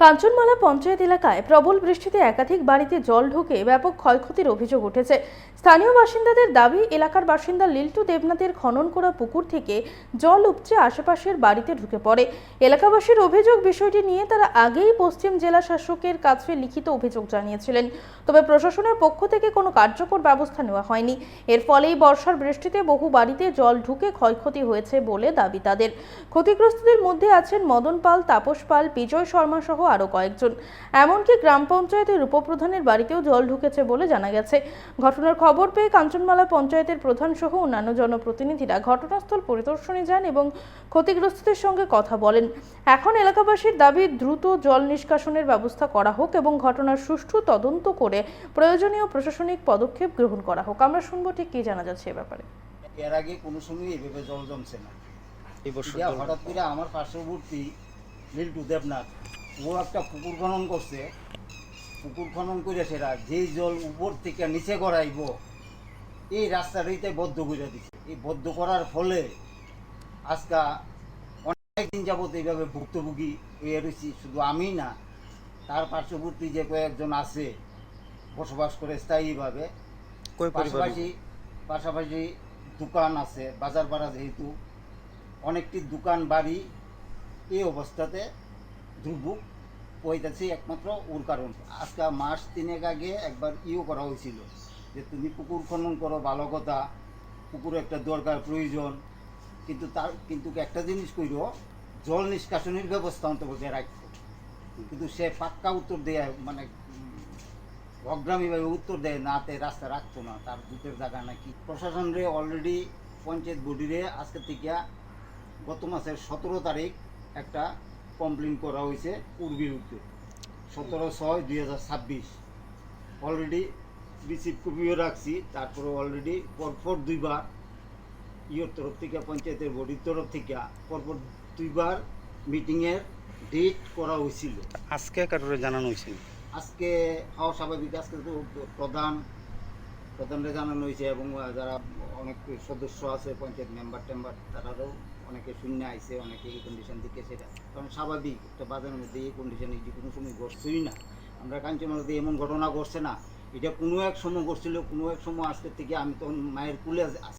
কাঞ্চনমালা পঞ্চায়েত এলাকায় প্রবল বৃষ্টিতে একাধিক বাড়িতে জল ঢুকে ব্যাপক ক্ষয়ক্ষতির অভিযোগ উঠেছে। স্থানীয় বাসিন্দাদের দাবি, এলাকার বাসিন্দা লিল্টু দেবনাথের খনন করা পুকুর থেকে জল উপচে আশেপাশের বাড়িতে ঢুকে পড়ে। এলাকাবাসীর অভিযোগ, বিষয়টি নিয়ে তারা আগেই পশ্চিম জেলা শাসকের কাছে লিখিত অভিযোগ জানিয়েছিলেন, তবে প্রশাসনের পক্ষ থেকে কোনো কার্যকর ব্যবস্থা নেওয়া হয়নি। এর ফলেই বর্ষার বৃষ্টিতে বহু বাড়িতে জল ঢুকে ক্ষয়ক্ষতি হয়েছে বলে দাবি তাদের। ক্ষতিগ্রস্তদের মধ্যে আছেন মদন পাল, তাপস পাল, বিজয় শর্মা সহ আরো কয়েকজন। এমনকি গ্রাম পঞ্চায়েতের উপপ্রধানের বাড়িতেও জল ঢুকেছে বলে জানা গেছে। ঘটনার খবর পেয়ে কাঞ্চনমালা পঞ্চায়েতের প্রধান সহ অন্যান্য জনপ্রতিনিধিরা ঘটনাস্থল পরিদর্শনে যান এবং ক্ষতিগ্রস্তদের সঙ্গে কথা বলেন। এখন এলাকাবাসীর দাবি, দ্রুত জল নিষ্কাশনের ব্যবস্থা করা হোক এবং ঘটনার সুষ্ঠু তদন্ত করে প্রয়োজনীয় প্রশাসনিক পদক্ষেপ গ্রহণ করা হোক। আমরা শুনবো ঠিক কি জানা যাচ্ছে এ ব্যাপারে। এর আগে কোনো সময় এইভাবে জল জমছে না। হঠাৎ করে আমার পার্শ্ববর্তী লিল্টু দেবনাথ ও একটা পুকুর খনন করছে। পুকুর খনন করে সেটা যেই জল উপর থেকে নিচে গড়াইব এই রাস্তাটাইতে বদ্ধ করে দিচ্ছে। এই বদ্ধ করার ফলে আজকা অনেকদিন যাবত এইভাবে ভুক্তভোগী হয়ে রয়েছি। শুধু আমি না, তার পার্শ্ববর্তী যে কয়েকজন আছে বসবাস করে স্থায়ীভাবে, পাশাপাশি দোকান আছে, বাজার পাড়া যেহেতু অনেকটি দোকান বাড়ি এই অবস্থাতে দুর্ভোগ হইতেছে। একমাত্র ওর কারণ আজকে মাস 3 আগে একবার করা হয়েছিল যে তুমি পুকুর খনন করো, ভালো কথা, পুকুরে একটা দরকার প্রয়োজন, কিন্তু একটা জিনিস কইরো, জল নিষ্কাশনের ব্যবস্থা অন্তত রাখতো। কিন্তু সে পাক্কা উত্তর দেয়, মানে অগ্রামীভাবে উত্তর দেয় না, তে রাস্তা রাখতো না, তার দুধের জায়গা নাকি। প্রশাসনরে অলরেডি পঞ্চায়েত বডিরে আজকে থেকে গত মাসের 17 তারিখ একটা কমপ্লেন করা হয়েছে ওর বিরুদ্ধে। 17/6/2026 অলরেডি রিসিভ কপিও রাখছি। তারপরে অলরেডি পরপর 2বার তরফ থেকে, পঞ্চায়েতের বডির তরফ থেকে পরপর 2বার মিটিংয়ের ডেট করা হয়েছিল। আজকে কারোর জানানো হয়েছিল? আজকে হওয়া স্বাভাবিক। আজকে তো প্রধানরে জানানো হয়েছে এবং যারা অনেক সদস্য আছে, পঞ্চায়েত মেম্বার তারাও অনেকে শূন্য আইছে, অনেকে এই কন্ডিশন থেকে, সেটা কারণ স্বাভাবিক। একটা বাজারের মধ্যে এই কন্ডিশনে যে কোনো সময় ঘটছেই না। আমরা কাঞ্চনমালাতে এমন ঘটনা ঘটছে না, এটা কোনো এক সময় ঘটছিল, কোনো এক সময় আজকের থেকে আমি তখন মায়ের কুলে